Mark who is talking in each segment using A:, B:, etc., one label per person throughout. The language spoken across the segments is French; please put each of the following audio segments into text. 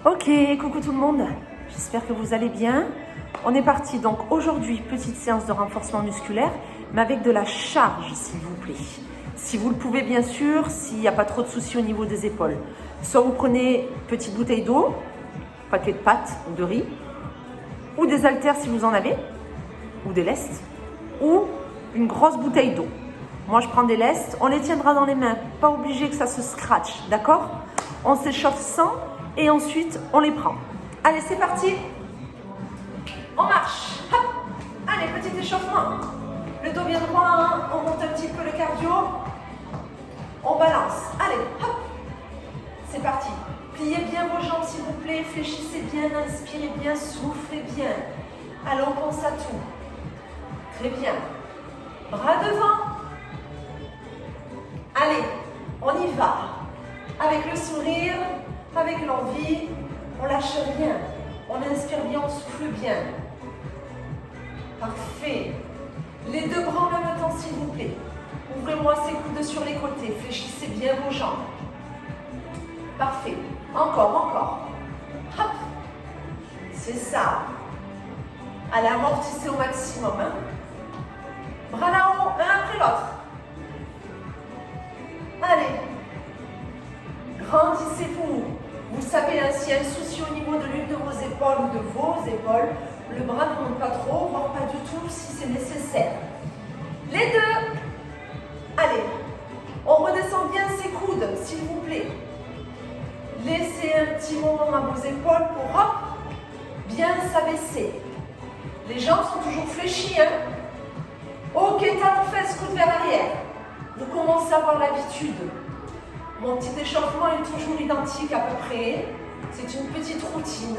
A: Ok, coucou tout le monde, j'espère que vous allez bien. On est parti donc aujourd'hui, petite séance de renforcement musculaire, mais avec de la charge s'il vous plaît. Si vous le pouvez bien sûr, s'il n'y a pas trop de soucis au niveau des épaules. Soit vous prenez une petite bouteille d'eau, paquet de pâtes ou de riz, ou des haltères si vous en avez, ou des lestes, ou une grosse bouteille d'eau. Moi je prends des lestes, on les tiendra dans les mains, pas obligé que ça se scratche, d'accord? On s'échauffe sans et ensuite on les prend. Allez, c'est parti. On marche. Hop. Allez, petit échauffement. Le dos bien droit, hein. On monte un petit peu le cardio. On balance. Allez, hop. C'est parti. Pliez bien vos jambes s'il vous plaît. Fléchissez bien, inspirez bien, soufflez bien. Allez, on pense à tout. Très bien. Bras devant. Allez, on y va. Avec le sourire, avec l'envie, on lâche rien. On inspire bien, on souffle bien. Parfait. Les deux bras en même temps, s'il vous plaît. Ouvrez-moi ces coudes sur les côtés. Fléchissez bien vos jambes. Parfait. Encore. Hop. C'est ça. Allez, amortissez au maximum. Hein. Bras là-haut, un après l'autre. Allez. Grandissez-vous. Vous savez, hein, s'il y a un souci au niveau de l'une de vos épaules ou de vos épaules, le bras ne monte pas trop, voire pas du tout si c'est nécessaire. Les deux. Allez, on redescend bien ses coudes, s'il vous plaît. Laissez un petit moment à vos épaules pour hop, bien s'abaisser. Les jambes sont toujours fléchies. Hein. Ok, talons fesses, coude vers l'arrière. Vous commencez à avoir l'habitude. Mon petit échauffement est toujours identique à peu près. C'est une petite routine.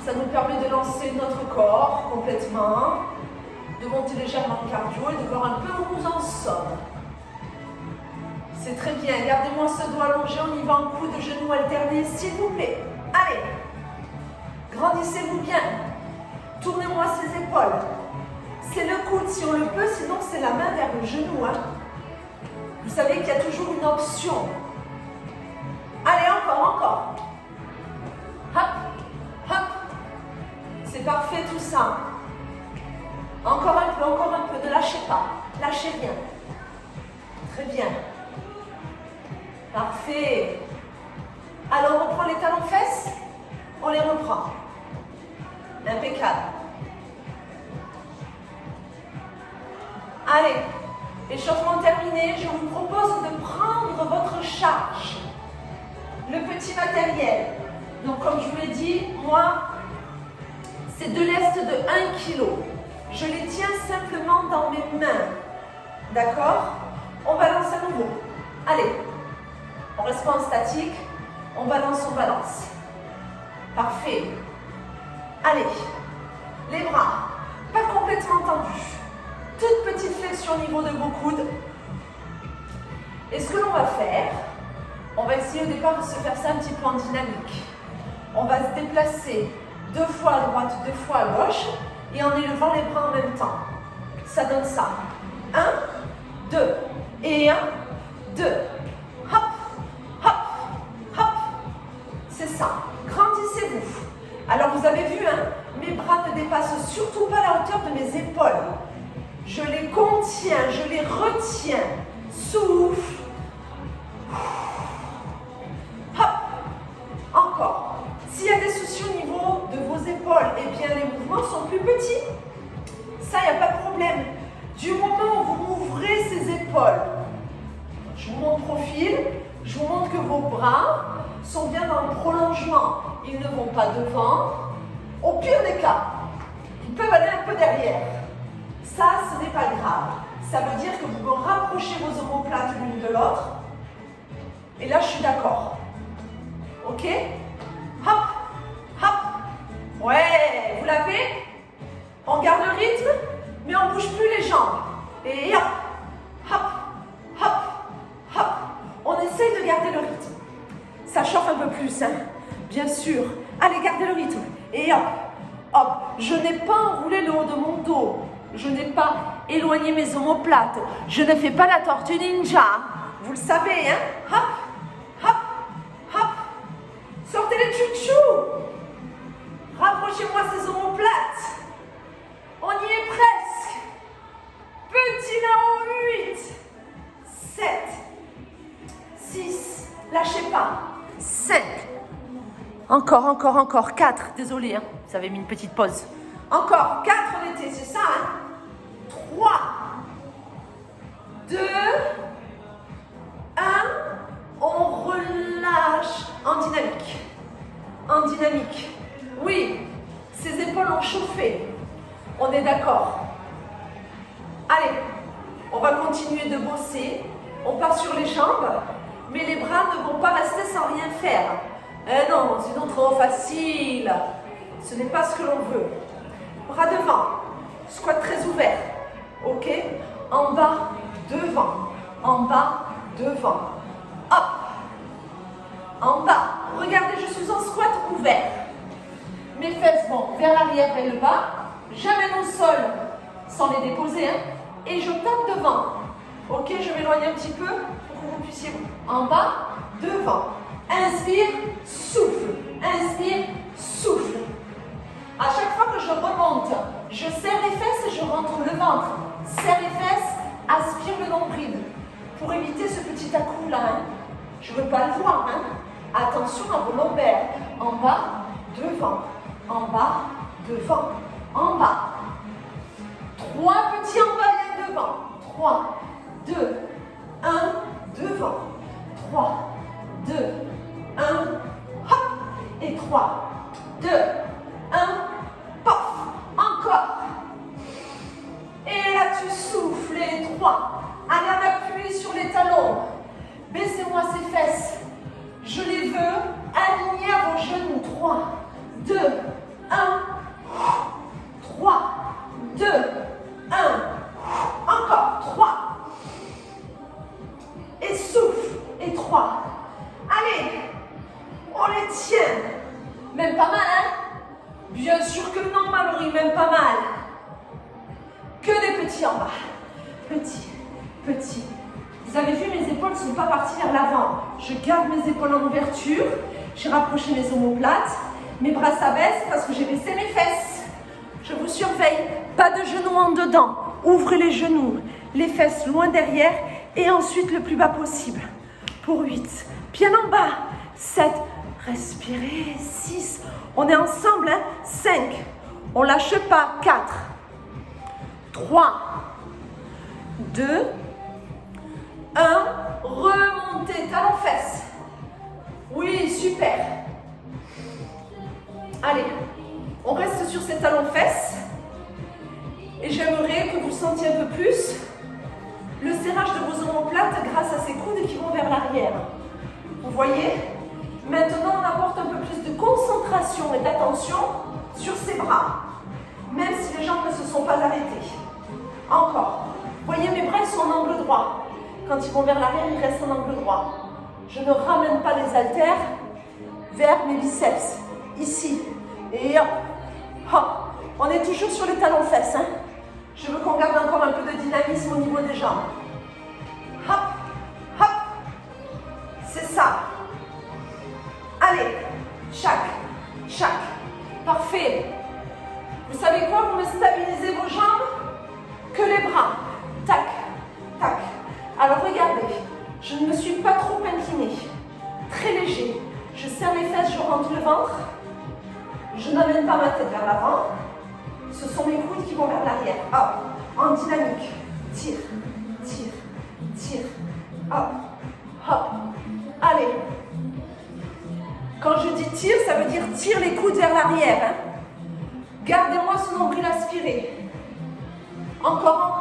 A: Ça nous permet de lancer notre corps complètement, de monter légèrement le cardio et de voir un peu où nous en sommes. C'est très bien. Gardez-moi ce doigt allongé. On y va en coude, genoux alternés, s'il vous plaît. Allez. Grandissez-vous bien. Tournez-moi ces épaules. C'est le coude si on le peut, sinon c'est la main vers le genou. Hein. Vous savez qu'il y a toujours une option. Allez, encore. Hop. C'est parfait tout ça. Encore un peu. Ne lâchez pas. Lâchez rien. Très bien. Parfait. Alors, on reprend les talons fesses. On les reprend. Impeccable. Allez. Échauffement terminé, je vous propose de prendre votre charge. Le petit matériel. Donc comme je vous l'ai dit, moi, c'est deux lestes de 1 kg. Je les tiens simplement dans mes mains. D'accord? On balance à nouveau. Allez. On reste pas en statique. On balance. Parfait. Allez. Les bras. Pas complètement tendus. Toute petite flexion au niveau de vos coudes. Et ce que l'on va faire, on va essayer au départ de se faire ça un petit peu en dynamique. On va se déplacer 2 fois à droite, 2 fois à gauche et en élevant les bras en même temps. Ça donne ça. 1, 2 et 1, 2. Hop. C'est ça. Grandissez-vous. Alors vous avez vu, hein, mes bras ne dépassent surtout pas la hauteur de mes épaules. Je les contiens, je les retiens. Souffle. Hop. Encore. S'il y a des soucis au niveau de vos épaules, eh bien les mouvements sont plus petits. Ça, il n'y a pas de problème. Du moment où vous m'ouvrez ces épaules, je vous montre profil, je vous montre que vos bras sont bien dans le prolongement. Ils ne vont pas devant. Au pire des cas, ils peuvent aller un peu derrière. Ça, ce n'est pas grave. Ça veut dire que vous me rapprochez vos omoplates l'une de l'autre. Et là, je suis d'accord. Ok? Hop. Ouais, vous l'avez? On garde le rythme, mais on ne bouge plus les jambes. Et hop. On essaye de garder le rythme. Ça chauffe un peu plus, hein? Bien sûr. Allez, gardez le rythme. Et hop. Je n'ai pas enroulé le haut de mon dos. Je n'ai pas éloigné mes omoplates. Je ne fais pas la tortue ninja. Vous le savez, hein? Hop. Sortez les 5. Encore, encore, encore. 4. Désolé, hein, vous avez mis une petite pause. Encore. 4, on était, c'est ça, hein. 3, 2, 1. On relâche en dynamique. En dynamique. Oui, ces épaules ont chauffé. On est d'accord. Allez, on va continuer de bosser. On part sur les jambes, mais les bras ne vont pas rester sans rien faire. Eh non, sinon trop facile. Ce n'est pas ce que l'on veut. Bras devant, squat très ouvert. Ok, en bas, devant. En bas, devant. Hop. En bas, regardez, je suis en squat ouvert. Mes fesses vont vers l'arrière et le bas. J'amène au sol sans les déposer. Hein, et je tape devant. Ok, je m'éloigne un petit peu pour que vous puissiez. En bas, devant. Inspire, souffle. Inspire, souffle. À chaque fois que je remonte, je serre les fesses et je rentre le ventre. Serre les fesses, aspire le nombril. Pour éviter ce petit à-coup là. Hein. Je ne veux pas le voir. Hein. Attention à vos lombaires. En bas, devant. En bas, devant. En bas. 3 petits en bas et devant. 3, 2, 1, devant. 3, 2, 1, hop. Et 3, 2, 1, pof. Encore. Et là, tu souffles. Et 3. Allez, on appuie sur les talons. Baissez-moi ces fesses. Je les veux alignés à vos genoux. 3, 2, 1. 3, 2, 1. Encore. 3. Et souffle. Et 3. Allez. On les tient. Même pas mal, hein? Bien sûr que non, Mallory, même pas mal. Que des petits en bas. Petits, petits. Vous avez vu, mes épaules ne sont pas parties vers l'avant. Je garde mes épaules en ouverture. J'ai rapproché mes omoplates. Mes bras s'abaissent parce que j'ai baissé mes fesses. Je vous surveille. Pas de genoux en dedans. Ouvrez les genoux. Les fesses loin derrière. Et ensuite le plus bas possible. Pour 8. Pieds en bas. 7. Respirez. 6. On est ensemble. Hein? 5. On lâche pas. 4. 3. 2. 1. Remontez. Talons fesses. Oui, super. Allez, on reste sur ces talons fesses. Et j'aimerais que vous sentiez un peu plus le serrage de vos omoplates grâce à ces coudes qui vont vers l'arrière. Vous voyez? Maintenant, on apporte un peu plus de concentration et d'attention sur ces bras, même si les jambes ne se sont pas arrêtées. Encore. Vous voyez, mes bras ils sont en angle droit. Quand ils vont vers l'arrière, ils restent en angle droit. Je ne ramène pas les haltères vers mes biceps. Ici. Et hop. Hop. On est toujours sur les talons fesses. Hein. Je veux qu'on garde encore un peu de dynamisme au niveau des jambes. Hop. Hop. C'est ça. Allez. Chaque. Parfait. Vous savez quoi? Vous me stabilisez vos jambes que les bras. Tac. Tac. Alors regardez. Je ne me suis pas trop inclinée. Très léger. Je serre les fesses, je rentre le ventre. Je n'amène pas ma tête vers l'avant. Ce sont mes coudes qui vont vers l'arrière. Hop. En dynamique. Tire. Hop. Hop. Allez. Quand je dis tire, ça veut dire tire les coudes vers l'arrière. Hein. Gardez-moi ce nombril aspiré. Encore.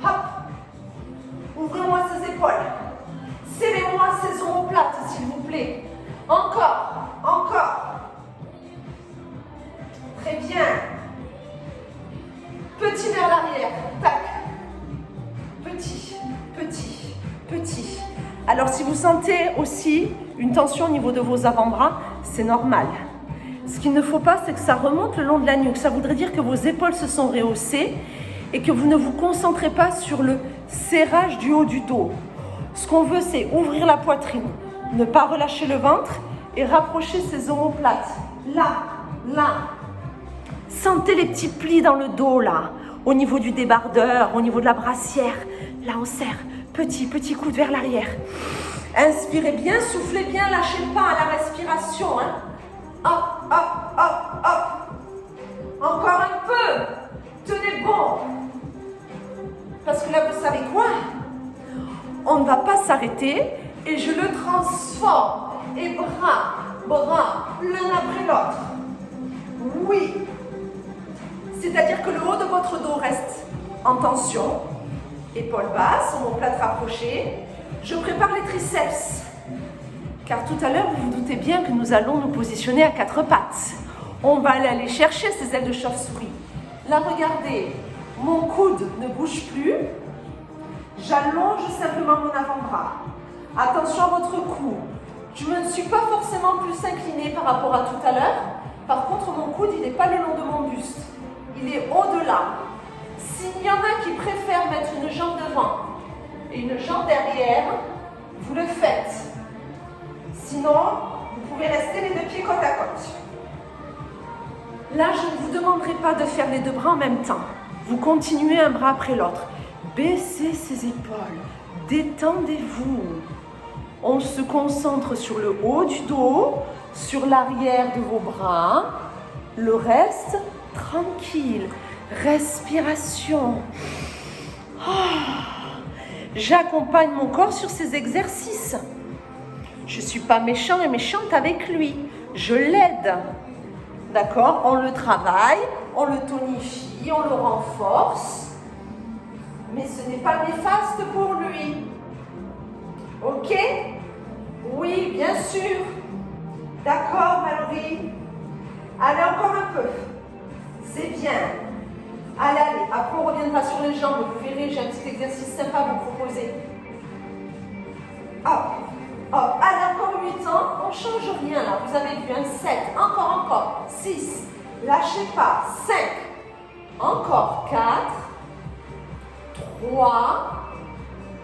A: Hop. Ouvrez-moi ces épaules. Serrez-moi ces omoplates, s'il vous plaît. Encore. Très bien. Petit vers l'arrière. Tac. Petit. Alors, si vous sentez aussi une tension au niveau de vos avant-bras, c'est normal. Ce qu'il ne faut pas, c'est que ça remonte le long de la nuque. Ça voudrait dire que vos épaules se sont rehaussées et que vous ne vous concentrez pas sur le serrage du haut du dos. Ce qu'on veut, c'est ouvrir la poitrine, ne pas relâcher le ventre et rapprocher ses omoplates. Là. Sentez les petits plis dans le dos, là, au niveau du débardeur, au niveau de la brassière. Là, on serre. Petit coude vers l'arrière. Inspirez bien, soufflez bien, lâchez pas à la respiration. Hein. Hop, hop, hop, hop. Encore un peu. Tenez bon. Parce que là, vous savez quoi? On ne va pas s'arrêter et je le transforme. Et bras, l'un après l'autre. Oui. C'est-à-dire que le haut de votre dos reste en tension. Épaules basses, omoplate rapprochée. Je prépare les triceps. Car tout à l'heure, vous vous doutez bien que nous allons nous positionner à quatre pattes. On va aller chercher ces ailes de chauve-souris. Là, regardez, mon coude ne bouge plus. J'allonge simplement mon avant-bras. Attention à votre cou. Je ne suis pas forcément plus inclinée par rapport à tout à l'heure. Par contre, mon coude, il n'est pas le long de mon buste. Il est au-delà. S'il y en a qui préfèrent mettre une jambe devant et une jambe derrière, vous le faites. Sinon, vous pouvez rester les deux pieds côte à côte. Là, je ne vous demanderai pas de faire les deux bras en même temps. Vous continuez un bras après l'autre. Baissez ses épaules. Détendez-vous. On se concentre sur le haut du dos, sur l'arrière de vos bras. Le reste, tranquille. Respiration. J'accompagne mon corps sur ces exercices. Je ne suis pas méchant et méchante avec lui. Je l'aide. D'accord? On le travaille, on le tonifie, on le renforce. Mais ce n'est pas néfaste pour lui. Ok? Oui, bien sûr. D'accord, Mallory? Allez, encore un peu. C'est bien. Allez, allez. Après, on reviendra sur les jambes. Vous verrez, j'ai un petit exercice sympa à vous proposer. Hop, hop. Allez, encore 8 ans. On ne change rien là. Vous avez vu un 7. Encore. 6. Lâchez pas. 5. Encore. 4. 3.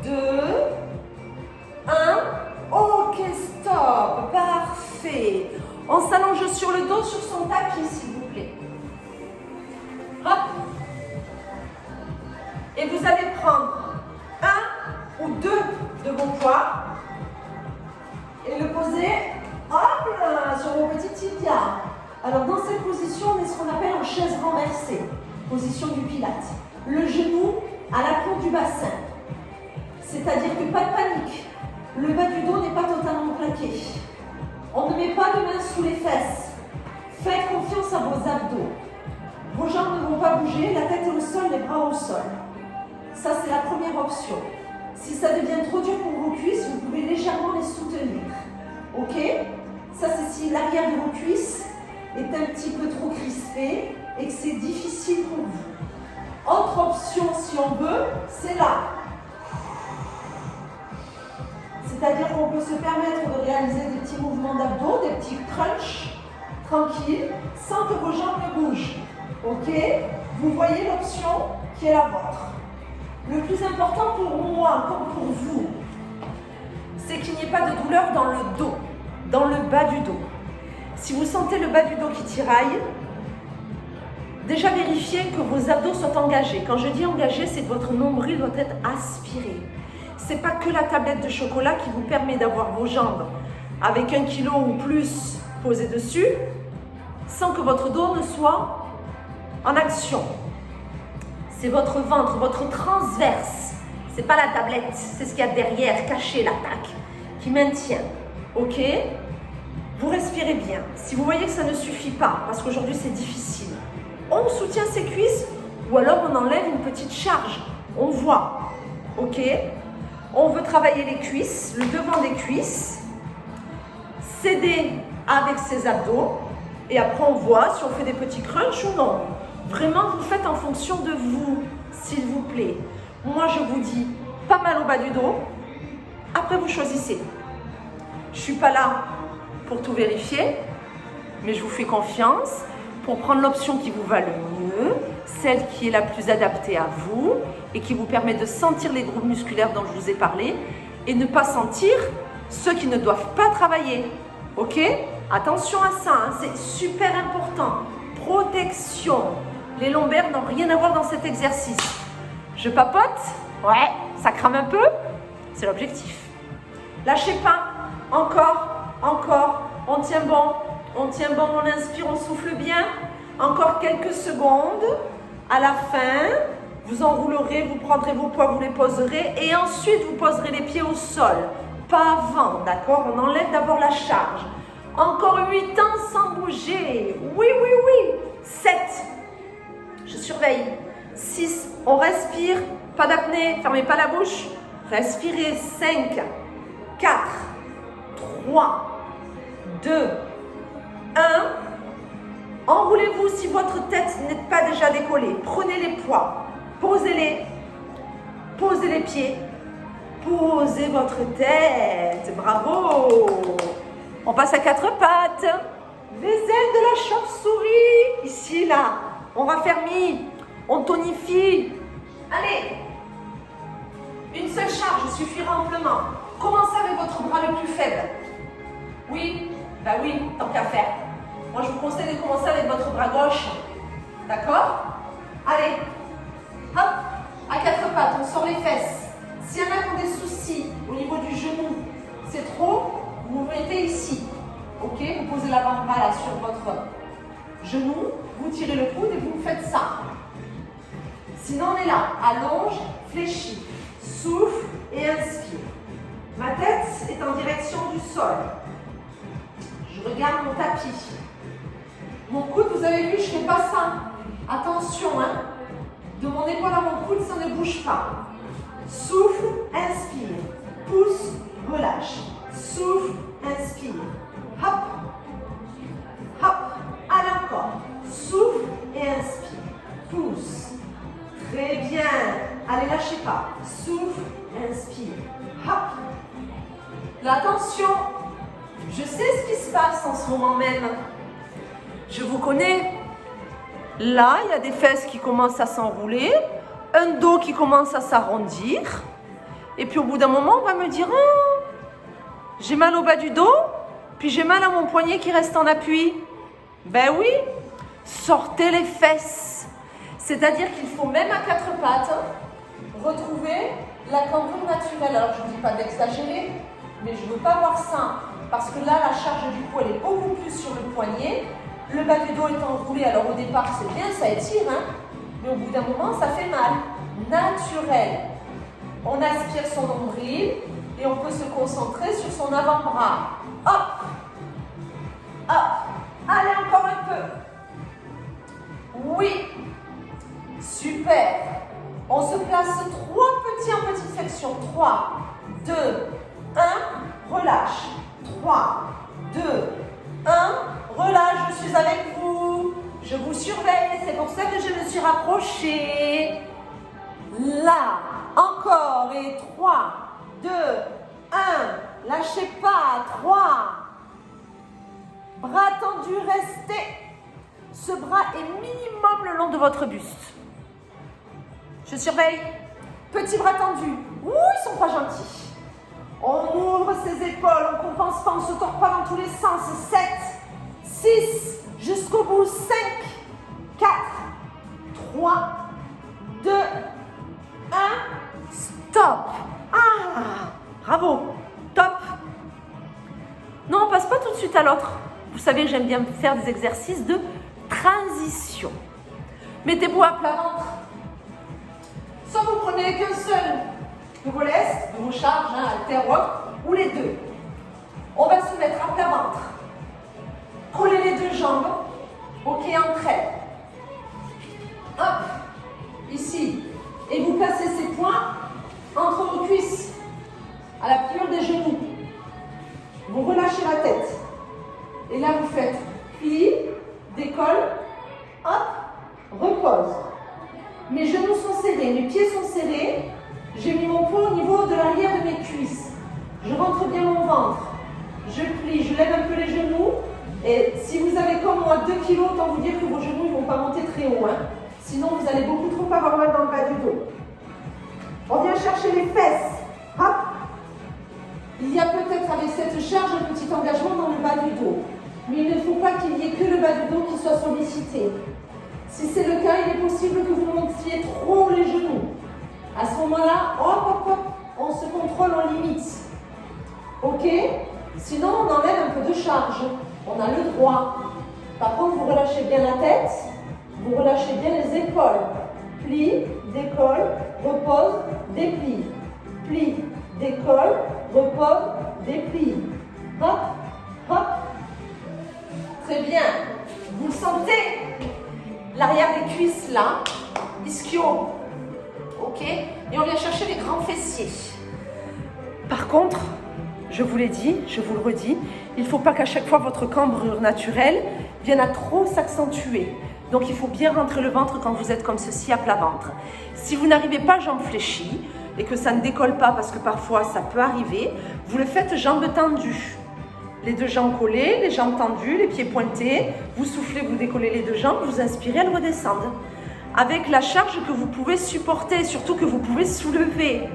A: 2. 1. Ok, stop. Parfait. On s'allonge sur le dos, sur son tapis, s'il vous plaît. Hop. Et vous allez prendre un ou deux de vos poids et le poser, hop là, sur vos petits tibias. Alors dans cette position, on est ce qu'on appelle en chaise renversée, position du pilate. Le genou à la cour du bassin. C'est-à-dire que pas de panique. Le bas du dos n'est pas totalement plaqué. On ne met pas de main sous les fesses. Faites confiance à vos abdos. Vos jambes ne vont pas bouger, la tête est au sol, les bras au sol. Ça, c'est la première option. Si ça devient trop dur pour vos cuisses, vous pouvez légèrement les soutenir. Ok? Ça, c'est si l'arrière de vos cuisses est un petit peu trop crispé et que c'est difficile pour vous. Autre option, si on veut, c'est là. C'est-à-dire qu'on peut se permettre de réaliser des petits mouvements d'abdos, des petits crunchs, tranquilles, sans que vos jambes ne bougent. Ok? Vous voyez l'option qui est la vôtre. Le plus important pour moi, comme pour vous, c'est qu'il n'y ait pas de douleur dans le dos, dans le bas du dos. Si vous sentez le bas du dos qui tiraille, déjà vérifiez que vos abdos sont engagés. Quand je dis engagé, c'est que votre nombril doit être aspiré. Ce n'est pas que la tablette de chocolat qui vous permet d'avoir vos jambes avec 1 kilo ou plus posées dessus, sans que votre dos ne soit en action. C'est votre ventre, votre transverse. Ce n'est pas la tablette, c'est ce qu'il y a derrière, caché, l'attaque, qui maintient. Ok? Vous respirez bien. Si vous voyez que ça ne suffit pas, parce qu'aujourd'hui c'est difficile, on soutient ses cuisses ou alors on enlève une petite charge. On voit. Ok? On veut travailler les cuisses, le devant des cuisses, s'aider avec ses abdos et après on voit si on fait des petits crunchs ou non. Vraiment, vous faites en fonction de vous, s'il vous plaît. Moi, je vous dis, pas mal au bas du dos. Après, vous choisissez. Je ne suis pas là pour tout vérifier, mais je vous fais confiance pour prendre l'option qui vous va le mieux, celle qui est la plus adaptée à vous et qui vous permet de sentir les groupes musculaires dont je vous ai parlé et ne pas sentir ceux qui ne doivent pas travailler. Ok? Attention à ça, hein, c'est super important. Protection. Les lombaires n'ont rien à voir dans cet exercice. Je papote? Ouais, ça crame un peu? C'est l'objectif. Lâchez pas. Encore, encore. On tient bon, on inspire, on souffle bien. Encore quelques secondes. À la fin, vous enroulerez, vous prendrez vos poids, vous les poserez et ensuite vous poserez les pieds au sol. Pas avant, d'accord? On enlève d'abord la charge. Encore 8 ans sans bouger. Oui, oui, oui. 7. Je surveille. 6. On respire. Pas d'apnée. Fermez pas la bouche. Respirez. 5, 4, 3, 2, 1. Enroulez-vous si votre tête n'est pas déjà décollée. Prenez les poids. Posez-les. Posez les pieds. Posez votre tête. Bravo. On passe à 4 pattes. Les ailes de la chauve-souris. Ici, là. On raffermit. On tonifie. Allez. Une seule charge suffira amplement. Commencez avec votre bras le plus faible. Oui, bah oui, tant qu'à faire. Moi, je vous conseille de commencer avec votre bras gauche. D'accord? Allez. Hop. À 4 pattes, on sort les fesses. S'il y en a qui ont des soucis au niveau du genou, c'est trop, vous vous mettez ici. Ok? Vous posez l'avant-bras là sur votre genou, vous tirez le coude et vous faites ça. Sinon, on est là. Allonge, fléchis, souffle et inspire. Ma tête est en direction du sol. Je regarde mon tapis. Mon coude, vous avez vu, je ne fais pas ça. Attention, hein. De mon épaule à mon coude, ça ne bouge pas. Souffle, inspire. Pousse, relâche. Souffle, inspire. Hop. Hop. Allez encore. Souffle et inspire. Pousse. Très bien. Allez, lâchez pas. Souffle, inspire. Hop. Là, attention. Je sais ce qui se passe en ce moment même. Je vous connais. Là, il y a des fesses qui commencent à s'enrouler, un dos qui commence à s'arrondir. Et puis au bout d'un moment, on va me dire oh, j'ai mal au bas du dos, puis j'ai mal à mon poignet qui reste en appui. Ben oui, sortez les fesses. C'est-à-dire qu'il faut même à 4 pattes retrouver la cambrure naturelle. Alors je ne dis pas d'exagérer, mais je ne veux pas voir ça. Parce que là, la charge du cou, elle est beaucoup plus sur le poignet. Le bas du dos est enroulé, alors au départ c'est bien, ça étire, hein, mais au bout d'un moment ça fait mal. Naturel. On aspire son nombril et on peut se concentrer sur son avant-bras. Hop, hop, allez encore un peu. Oui, super. On se place 3 petits en petite flexion. 3, 2, 1, relâche. 3, 2, 1, relâche, je suis avec vous. Je vous surveille, c'est pour ça que je me suis rapprochée. Là, encore, et 3, 2, 1, lâchez pas, 3. Bras tendus, restez. Ce bras est minimum le long de votre buste. Je surveille. Petit bras tendu. Ouh, ils sont pas gentils. On ouvre ses épaules, on ne compense pas, on ne se tord pas dans tous les sens. 7, 6, jusqu'au bout. 5, 4, 3, 2, 1. Stop. Ah, bravo. Top. Non, on ne passe pas tout de suite à l'autre. Vous savez, j'aime bien faire des exercices de transition. Mettez-vous à plat ventre. Soit vous prenez qu'un seul de vos lestes, de vos charges, hein, haltères ou autres, ou les deux. On va se mettre à plat ventre. Collez les deux jambes au pied entre elles. Hop, ici. Et vous placez ces poings entre vos cuisses, à la pliure des genoux. Vous relâchez la tête. Et là, vous faites pli, décolle, hop, repose. Mes genoux sont serrés, mes pieds sont serrés. J'ai mis mon poing au niveau de l'arrière de mes cuisses. Je rentre bien mon ventre. Je plie, je lève un peu les genoux. Et si vous avez comme moi 2 kilos, autant vous dire que vos genoux ne vont pas monter très haut. Hein. Sinon, vous allez beaucoup trop avoir mal dans le bas du dos. On vient chercher les fesses. Hop. Il y a peut-être avec cette charge un petit engagement dans le bas du dos. Mais il ne faut pas qu'il y ait que le bas du dos qui soit sollicité. Si c'est le cas, il est possible que vous montiez trop les genoux. À ce moment-là, hop, hop, hop, on se contrôle, on limite. Ok? Sinon, on enlève un peu de charge. On a le droit. Par contre, vous relâchez bien la tête. Vous relâchez bien les épaules. Plie, décolle, repose, déplie. Plie, décolle, repose, déplie. Hop, hop. Très bien. Vous le sentez? L'arrière des cuisses là. Ischio. Ok? Et on vient chercher les grands fessiers. Par contre, je vous l'ai dit, je vous le redis, il ne faut pas qu'à chaque fois votre cambrure naturelle vienne à trop s'accentuer. Donc il faut bien rentrer le ventre quand vous êtes comme ceci à plat ventre. Si vous n'arrivez pas jambes fléchies et que ça ne décolle pas parce que parfois ça peut arriver, vous le faites jambes tendues. Les deux jambes collées, les jambes tendues, les pieds pointés. Vous soufflez, vous décollez les deux jambes, vous inspirez, elles redescendent. Avec la charge que vous pouvez supporter, surtout que vous pouvez soulever.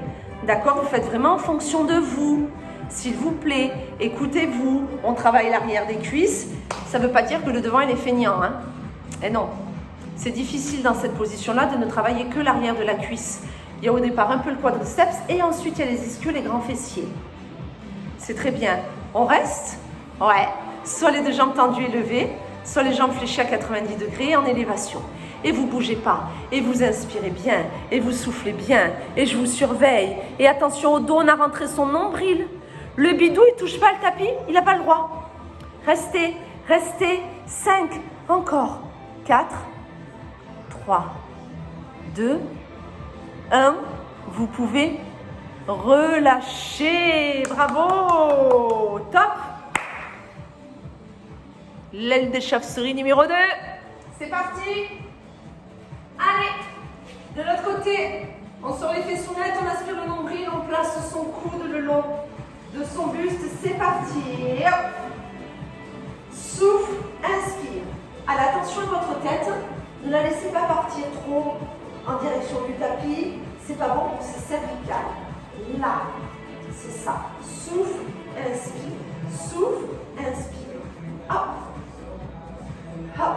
A: D'accord? Vous faites vraiment en fonction de vous. S'il vous plaît, écoutez-vous. On travaille l'arrière des cuisses. Ça ne veut pas dire que le devant il est feignant. Hein? Et non. C'est difficile dans cette position-là de ne travailler que l'arrière de la cuisse. Il y a au départ un peu le quadriceps et ensuite il y a les ischios, les grands fessiers. C'est très bien. On reste? Ouais. Soit les deux jambes tendues et levées, soit les jambes fléchies à 90 degrés en élévation. Et vous ne bougez pas. Et vous inspirez bien. Et vous soufflez bien. Et je vous surveille. Et attention au dos, on a rentré son nombril. Le bidou, il ne touche pas le tapis. Il n'a pas le droit. Restez, restez. 5, encore. 4, 3, 2, 1. Vous pouvez relâcher. Bravo. Top. L'aile des chauves-souris numéro 2. C'est parti. Allez. De l'autre côté, on sort les fessounettes, on aspire le nombril, on place son coude le long de son buste. C'est parti. Et hop. Souffle, inspire. Allez, attention à votre tête. Ne la laissez pas partir trop en direction du tapis. C'est pas bon pour ses cervicales. Là, c'est ça. Souffle, inspire. Souffle, inspire. Hop. Hop.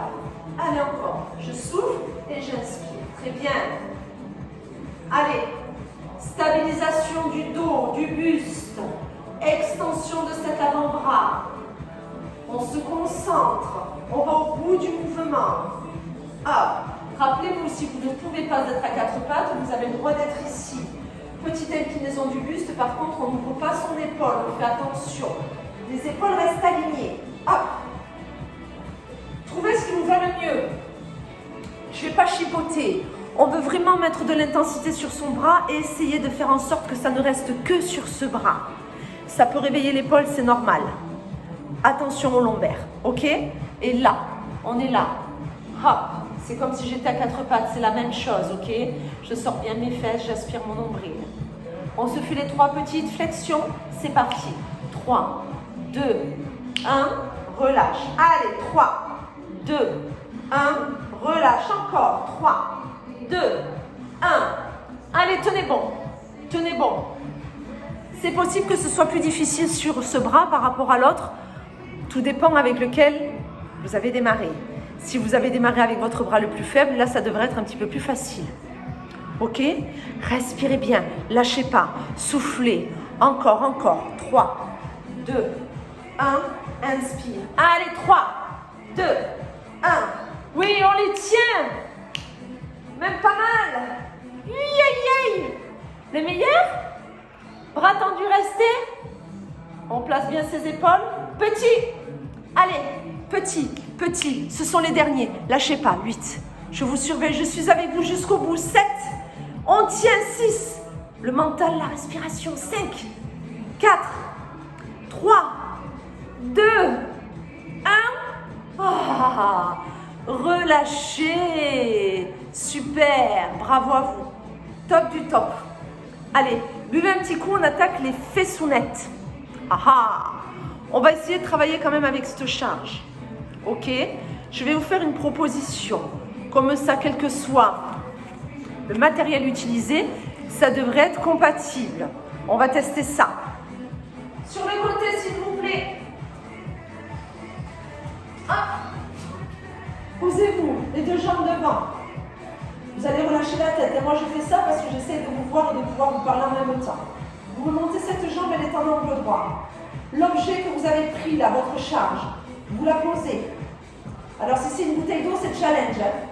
A: Allez encore. Je souffle et j'inspire. Très bien. Allez. Stabilisation du dos, du buste. Extension de cet avant-bras. On se concentre. On va au bout du mouvement. Hop. Rappelez-vous, si vous ne pouvez pas être à quatre pattes, vous avez le droit d'être ici. Petite inclinaison du buste, par contre, on n'ouvre pas son épaule, on fait attention. Les épaules restent alignées. Hop. Trouvez ce qui vous va le mieux. Je ne vais pas chipoter. On veut vraiment mettre de l'intensité sur son bras et essayer de faire en sorte que ça ne reste que sur ce bras. Ça peut réveiller l'épaule, c'est normal. Attention au lombaire, ok? Et là, on est là. Hop. C'est comme si j'étais à quatre pattes, c'est la même chose, ok? Je sors bien mes fesses, j'aspire mon nombril. On se fait les 3 petites flexions, c'est parti. 3, 2, 1, relâche. Allez, 3, 2, 1, relâche encore. 3, 2, 1. Allez, tenez bon, tenez bon. C'est possible que ce soit plus difficile sur ce bras par rapport à l'autre. Tout dépend avec lequel vous avez démarré. Si vous avez démarré avec votre bras le plus faible, là, ça devrait être un petit peu plus facile. Ok? Respirez bien, lâchez pas, soufflez. Encore, encore. 3, 2, 1, inspire. Allez, 3, 2, 1. Oui, on les tient. Même pas mal. Les meilleurs? Bras tendus, restez. On place bien ses épaules. Petit. Allez, petit, petit. Ce sont les derniers. Lâchez pas. 8. Je vous surveille. Je suis avec vous jusqu'au bout. 7. On tient. 6. Le mental, la respiration. 5, 4, 3, 2, 1. Ah, relâchez. Super. Bravo à vous. Top du top. Allez, buvez un petit coup. On attaque les fessounettes. On va essayer de travailler quand même avec cette charge. Ok? Je vais vous faire une proposition. Comme ça, quel que soit le matériel utilisé, ça devrait être compatible. On va tester ça. Sur le côté, s'il vous plaît. Hop. Posez-vous, les 2 jambes devant. Vous allez relâcher la tête. Et moi, je fais ça parce que j'essaie de vous voir et de pouvoir vous parler en même temps. Vous remontez cette jambe, elle est en angle droit. L'objet que vous avez pris là, votre charge, vous la posez. Alors si c'est une bouteille d'eau, c'est challenge. Hein?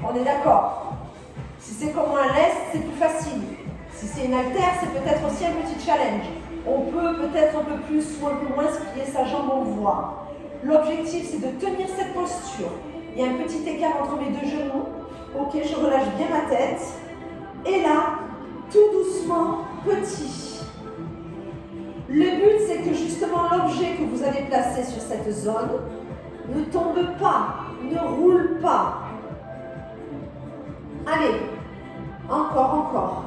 A: On est d'accord. Si c'est comme un lest, c'est plus facile. Si c'est une haltère, c'est peut-être aussi un petit challenge. On peut peut-être un peu plus ou un peu moins plier sa jambe, on voit. L'objectif, c'est de tenir cette posture. Il y a un petit écart entre mes deux genoux. Ok, je relâche bien ma tête. Et là, tout doucement, petit. Le but, c'est que justement l'objet que vous avez placé sur cette zone ne tombe pas, ne roule pas. Allez, encore.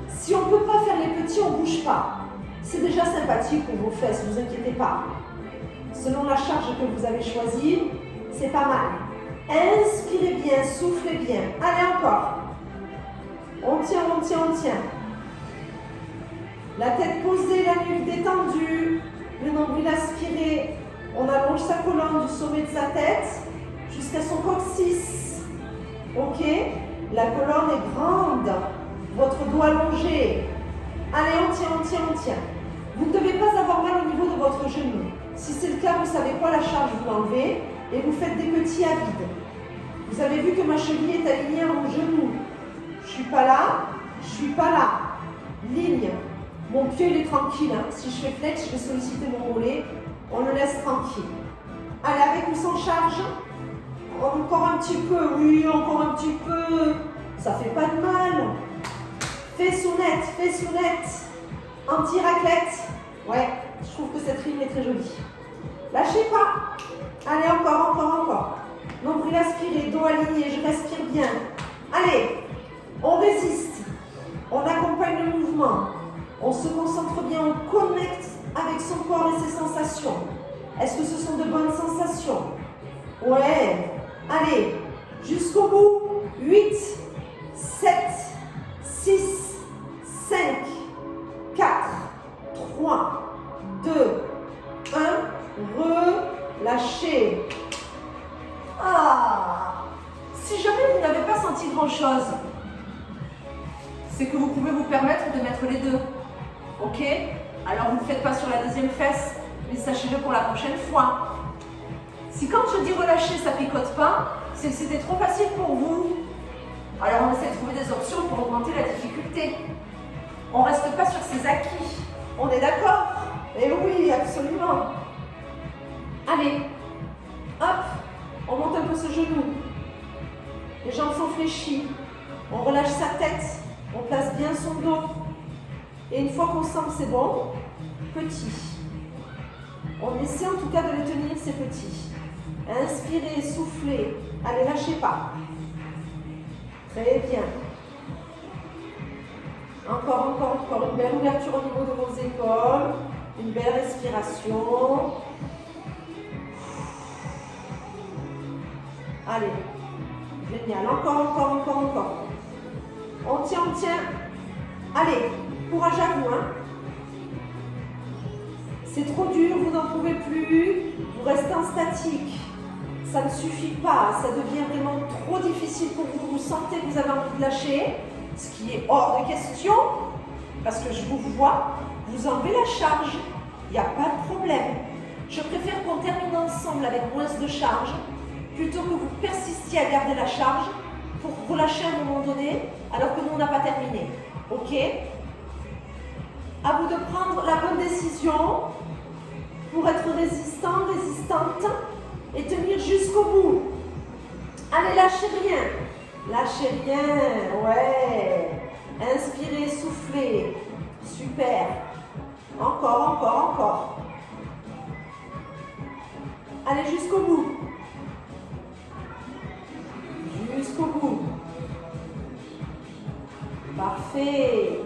A: Si on ne peut pas faire les petits, on ne bouge pas. C'est déjà sympathique pour vos fesses, ne vous inquiétez pas. Selon la charge que vous avez choisie, c'est pas mal. Inspirez bien, soufflez bien. Allez, encore. On tient. La tête posée, la nuque détendue, le nombril aspiré. On allonge sa colonne du sommet de sa tête jusqu'à son coccyx. Ok? La colonne est grande. Votre dos allongé. Allez, on tient. Vous ne devez pas avoir mal au niveau de votre genou. Si c'est le cas, vous savez quoi, la charge, vous l'enlevez et vous faites des petits à vide. Vous avez vu que ma cheville est alignée à mon genou. Je ne suis pas là. Ligne. Mon pied, il est tranquille. Hein. Si je fais flex, je vais solliciter mon mollet. On le laisse tranquille. Allez, avec ou sans charge. Encore un petit peu. Oui, encore un petit peu. Ça fait pas de mal. Fessounette. Anti-raclette. Ouais, je trouve que cette rime est très jolie. Lâchez pas. Allez, encore. Nombril aspiré, dos aligné, je respire bien. Allez, on résiste. On accompagne le mouvement. On se concentre bien, on connecte avec son corps et ses sensations. Est-ce que ce sont de bonnes sensations? Ouais. Allez, jusqu'au bout. 8, 7, 6, 5, 4, 3, 2, 1. Relâchez. Si jamais vous n'avez pas senti grand-chose, c'est que vous pouvez vous permettre de mettre les deux. Ok? Alors vous ne le faites pas sur la deuxième fesse, mais sachez-le pour la prochaine fois. Si quand je dis relâcher, ça ne picote pas, c'est que c'était trop facile pour vous. Alors on essaie de trouver des options pour augmenter la difficulté. On ne reste pas sur ses acquis. On est d'accord? Eh oui, absolument. Allez, hop, on monte un peu ce genou. Les jambes sont fléchies. On relâche sa tête. On place bien son dos. Et une fois qu'on sent que c'est bon, petit. On essaie en tout cas de les tenir, ces petits. Inspirez, soufflez. Allez, lâchez pas. Très bien. Encore. Une belle ouverture au niveau de vos épaules. Une belle respiration. Allez. Génial. Encore. On tient. Allez. Courage à vous. Hein. C'est trop dur, vous n'en pouvez plus. Vous restez en statique. Ça ne suffit pas. Ça devient vraiment trop difficile pour vous. Vous sentez que vous avez envie de lâcher. Ce qui est hors de question. Parce que je vous vois. Vous enlevez la charge. Il n'y a pas de problème. Je préfère qu'on termine ensemble avec moins de charge plutôt que vous persistiez à garder la charge pour relâcher à un moment donné alors que nous on n'a pas terminé. Ok? À vous de prendre la bonne décision pour être résistant, résistante et tenir jusqu'au bout. Allez, lâchez rien, ouais. Inspirez, soufflez. Super. Encore. Allez, jusqu'au bout. Parfait.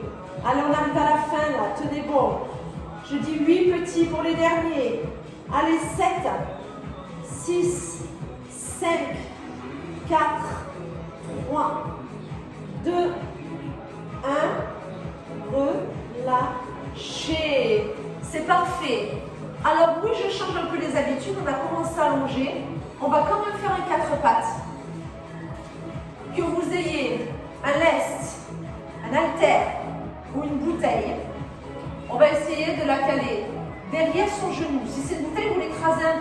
A: Allez, on arrive à la fin là, tenez bon. Je dis 8 petits pour les derniers. Allez, 7, 6, 5, 4, 3, 2, 1. Relâchez. C'est parfait. Alors oui, je change un peu les habitudes. On a commencé à allonger. On va quand même faire un 4 pattes. Que vous ayez un lest, un haltère ou une bouteille, on va essayer de la caler derrière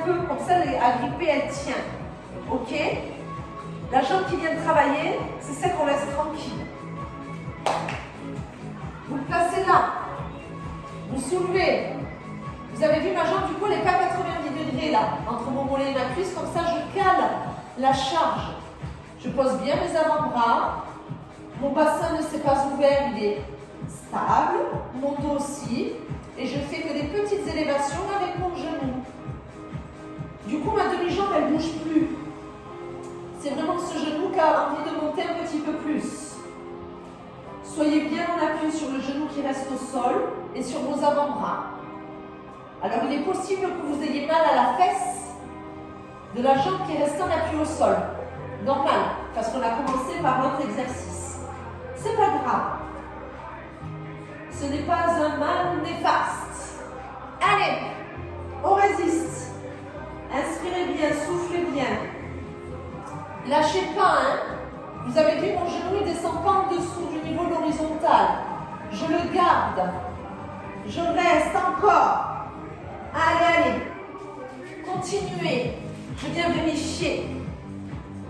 A: peu, comme ça, elle est agrippée, elle tient. Ok? La jambe qui vient de travailler, c'est celle qu'on laisse tranquille. Vous le placez là. Vous soulevez. Vous avez vu ma jambe, du coup, elle n'est pas à 90 degrés là, entre mon mollet et ma cuisse. Comme ça, je cale la charge. Je pose bien mes avant-bras. Mon bassin ne s'est pas ouvert, il est stable. Mon dos aussi. Et je fais que des petites élévations avec mon genou. Du coup, ma demi-jambe, elle ne bouge plus. C'est vraiment ce genou qui a envie de monter un petit peu plus. Soyez bien en appui sur le genou qui reste au sol et sur vos avant-bras. Alors, il est possible que vous ayez mal à la fesse de la jambe qui est restée en appui au sol. Normal, parce qu'on a commencé par notre exercice. C'est pas grave. Ce n'est pas un mal néfaste. Allez, on résiste. Inspirez bien, soufflez bien. Lâchez pas, hein. Vous avez vu, mon genou ne descend pas en dessous du niveau de l'horizontale. Je le garde. Je reste encore. Allez, allez. Continuez. Je viens vérifier.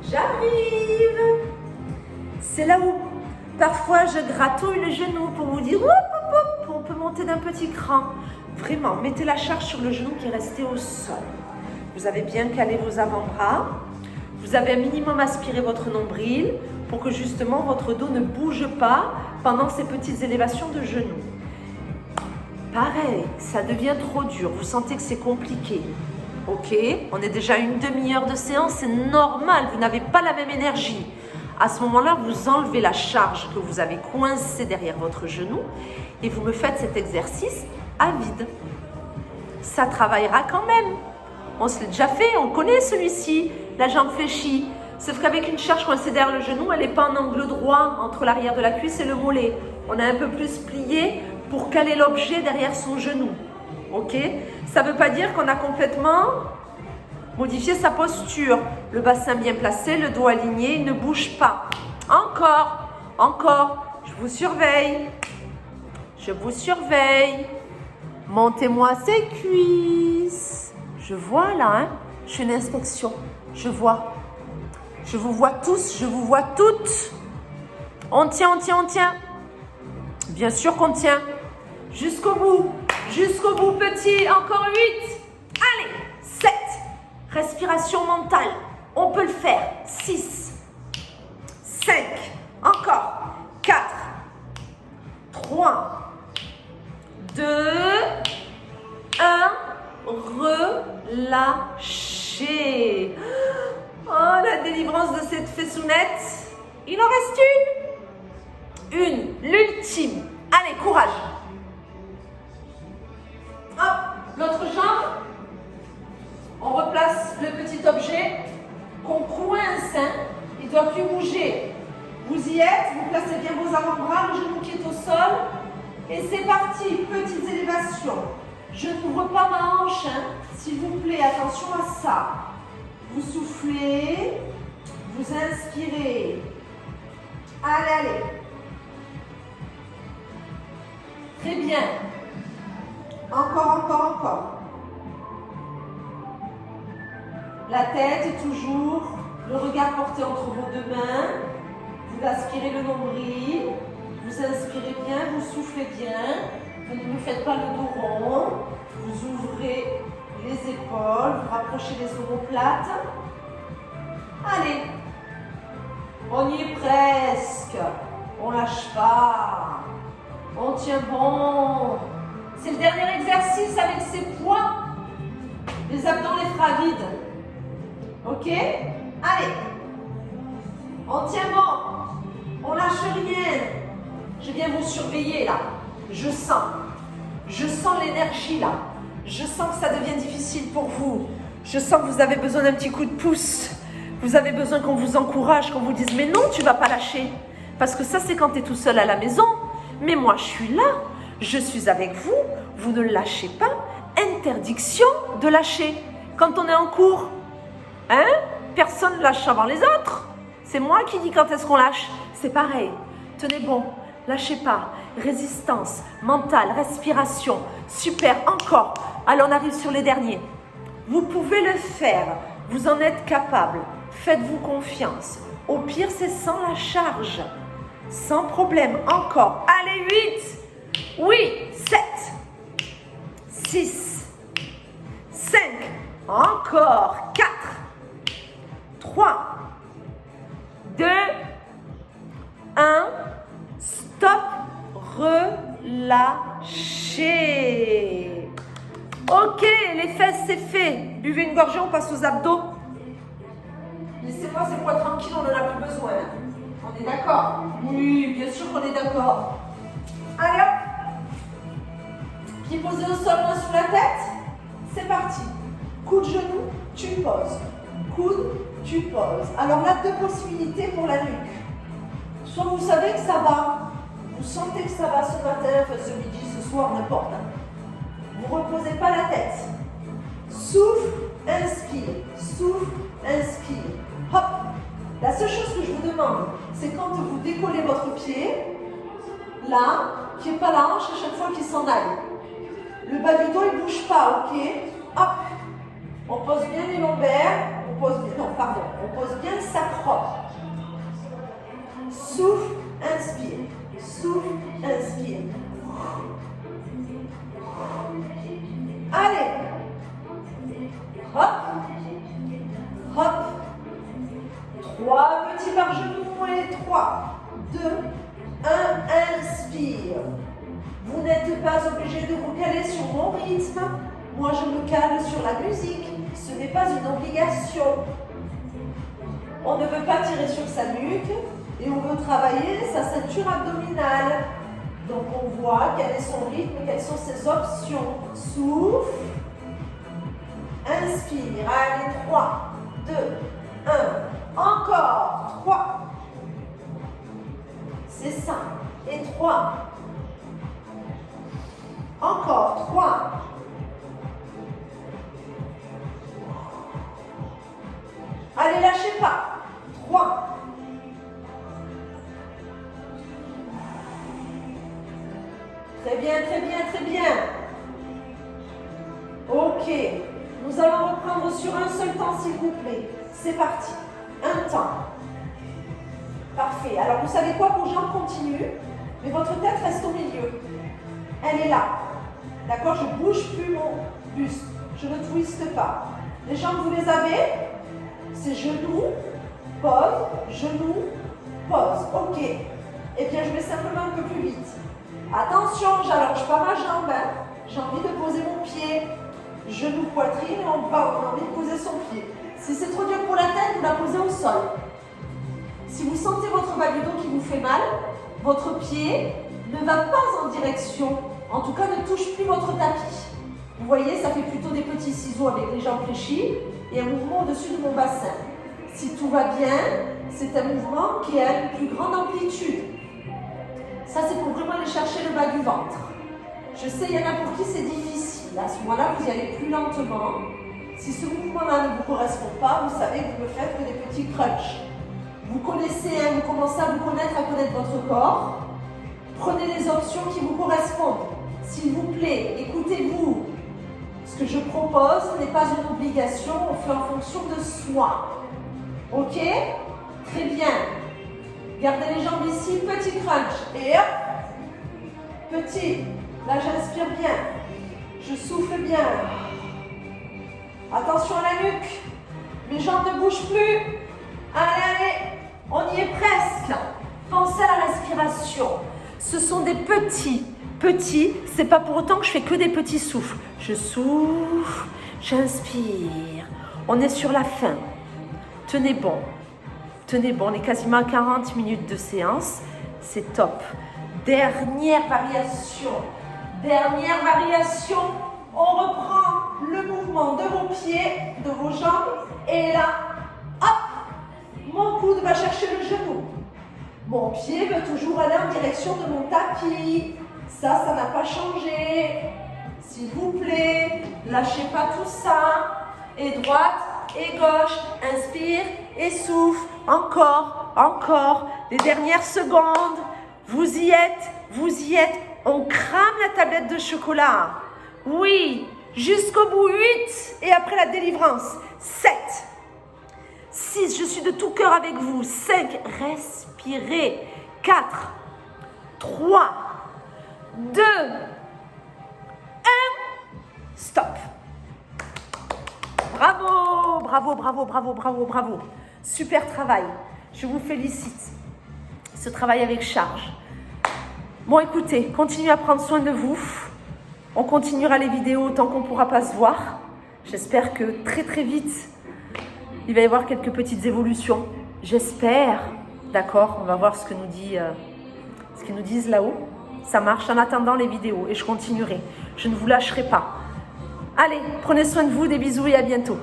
A: J'arrive. C'est là où parfois je gratouille le genou pour vous dire hop, hop, hop, on peut monter d'un petit cran. Vraiment, mettez la charge sur le genou qui est resté au sol. Vous avez bien calé vos avant-bras. Vous avez un minimum aspiré votre nombril pour que justement votre dos ne bouge pas pendant ces petites élévations de genoux. Pareil, ça devient trop dur. Vous sentez que c'est compliqué. Ok, on est déjà à une demi-heure de séance, c'est normal, vous n'avez pas la même énergie. À ce moment-là, vous enlevez la charge que vous avez coincée derrière votre genou et vous me faites cet exercice à vide. Ça travaillera quand même. On se l'est déjà fait, on connaît celui-ci, la jambe fléchie. Sauf qu'avec une charge coincée derrière le genou, elle n'est pas en angle droit entre l'arrière de la cuisse et le mollet. On a un peu plus plié pour caler l'objet derrière son genou. Ok? Ça ne veut pas dire qu'on a complètement modifié sa posture. Le bassin bien placé, le dos aligné, il ne bouge pas. Encore, encore. Je vous surveille. Je vous surveille. Montez-moi ces cuisses. Je vois là, hein? Je fais une inspection. Je vois. Je vous vois tous, je vous vois toutes. On tient, on tient, on tient. Bien sûr qu'on tient. Jusqu'au bout. Jusqu'au bout, petit. Encore 8. Allez. 7. Respiration mentale. On peut le faire. 6. 5. Encore. 4. 3. 2. 1. Relâchez. Oh, la délivrance de cette fessounette. Il en reste une. L'ultime. Allez, courage. Hop, l'autre jambe. On replace le petit objet qu'on coince. Hein. Il ne doit plus bouger. Vous y êtes. Vous placez bien vos avant-bras, le genou qui est au sol. Et c'est parti. Petites élévations. Je n'ouvre pas ma hanche. Hein. S'il vous plaît, attention à ça. Vous soufflez. Vous inspirez. Allez, allez. Très bien. Encore, encore, encore. La tête est toujours, le regard porté entre vos deux mains. Vous aspirez le nombril. Vous inspirez bien, vous soufflez bien. Vous ne faites pas le dos rond. Vous ouvrez les épaules, vous rapprochez les omoplates. Allez. On y est presque. On lâche pas. On tient bon. C'est le dernier exercice avec ses poids. Les abdos, les bras vides. Ok? Allez. On tient bon. On lâche rien. Je viens vous surveiller là. Je sens l'énergie là. Je sens que ça devient difficile pour vous. Je sens que vous avez besoin d'un petit coup de pouce. Vous avez besoin qu'on vous encourage, qu'on vous dise « Mais non, tu ne vas pas lâcher. » Parce que ça, c'est quand tu es tout seul à la maison. Mais moi, je suis là. Je suis avec vous. Vous ne lâchez pas. Interdiction de lâcher. Quand on est en cours, hein, personne ne lâche avant les autres. C'est moi qui dis quand est-ce qu'on lâche. C'est pareil. Tenez bon. Lâchez pas. Résistance, mentale, respiration. Super. Encore. Allez, on arrive sur les derniers. Vous pouvez le faire. Vous en êtes capable. Faites-vous confiance. Au pire, c'est sans la charge. Sans problème. Encore. Allez, 8. Oui, 7. 6. 5. Encore. 4. 3. 2. 1. Stop. Relâchez. Ok, les fesses, c'est fait. Buvez une gorgée, on passe aux abdos. Laissez-moi ces poids tranquilles, on n'en a plus besoin. On est d'accord? Oui, bien sûr qu'on est d'accord. Allez hop. Pieds posés au sol, main sous la tête. C'est parti. Coup de genou, tu poses. Coude, tu poses. Alors là, deux possibilités pour la nuque. Soit vous savez que ça va, vous sentez que ça va ce matin, enfin ce midi, ce soir, n'importe. Vous ne reposez pas la tête. Souffle, inspire. Souffle, inspire. Hop. La seule chose que je vous demande, c'est quand vous décollez votre pied, là, qu'il n'y ait pas la hanche à chaque fois qu'il s'en aille. Le bas du dos, il ne bouge pas, ok? Hop. On pose bien les lombaires. On pose bien le sacrum. Souffle, inspire. Souffle, inspire. Allez. Hop. Hop. 3 petits par genou et 3, 2, 1, inspire. Vous n'êtes pas obligé de vous caler sur mon rythme. Moi, je me cale sur la musique. Ce n'est pas une obligation. On ne veut pas tirer sur sa nuque et on veut travailler sa ceinture abdominale. Donc, on voit quel est son rythme, quelles sont ses options. Souffle. Inspire. Allez, 3, 2, 1. Encore. 3. C'est ça. Et 3. Encore. 3. Allez, lâchez pas. 3. Très bien, très bien, très bien. Ok. Nous allons reprendre sur un seul temps, s'il vous plaît. C'est parti. Un temps. Parfait. Alors, vous savez quoi? Vos jambes continuent, mais votre tête reste au milieu. Elle est là. D'accord? Je ne bouge plus mon buste. Je ne twiste pas. Les jambes, vous les avez? C'est genoux, pose, genoux, pose. Ok. Eh bien, je vais simplement un peu plus vite. Attention, j'allonge pas ma jambe. Hein. J'ai envie de poser mon pied. Genou, poitrine, et on a envie de poser son pied. Si c'est trop dur pour la tête, vous la posez au sol. Si vous sentez votre bas du dos qui vous fait mal, votre pied ne va pas en direction, en tout cas ne touche plus votre tapis. Vous voyez, ça fait plutôt des petits ciseaux avec les jambes fléchies et un mouvement au-dessus de mon bassin. Si tout va bien, c'est un mouvement qui a une plus grande amplitude. Ça, c'est pour vraiment aller chercher le bas du ventre. Je sais, il y en a pour qui c'est difficile. À ce moment-là, vous y allez plus lentement. Si ce mouvement-là ne vous correspond pas, vous savez que vous ne faites que des petits crunchs. Vous connaissez, hein, vous commencez à vous connaître, à connaître votre corps. Prenez les options qui vous correspondent. S'il vous plaît, écoutez-vous. Ce que je propose n'est pas une obligation, on fait en fonction de soi. Ok? Très bien. Gardez les jambes ici, petit crunch. Et hop! Petit. Là, j'inspire bien. Je souffle bien. Attention à la nuque. Mes jambes ne bougent plus. Allez, allez. On y est presque. Pensez à la respiration. Ce sont des petits. C'est pas pour autant que je fais que des petits souffles. Je souffle, j'inspire. On est sur la fin. Tenez bon. Tenez bon, on est quasiment à 40 minutes de séance. C'est top. Dernière variation. Dernière variation. On reprend le mouvement de vos pieds, de vos jambes. Et là, hop, mon coude va chercher le genou. Mon pied veut toujours aller en direction de mon tapis. Ça n'a pas changé. S'il vous plaît, lâchez pas tout ça. Et droite et gauche. Inspire et souffle. Encore, encore. Les dernières secondes. Vous y êtes, vous y êtes. On crame la tablette de chocolat. Oui, Jusqu'au bout, 8. Et après la délivrance, 7. 6, je suis de tout cœur avec vous. 5, respirez. 4, 3, 2, 1. Stop. Bravo, bravo, bravo, bravo, bravo, bravo. Super travail. Je vous félicite. Ce travail avec charge. Bon, écoutez, continuez à prendre soin de vous. On continuera les vidéos tant qu'on ne pourra pas se voir. J'espère que très très vite, il va y avoir quelques petites évolutions. J'espère. D'accord, on va voir ce qu'ils nous disent là-haut. Ça marche en attendant les vidéos et je continuerai. Je ne vous lâcherai pas. Allez, prenez soin de vous, des bisous et à bientôt.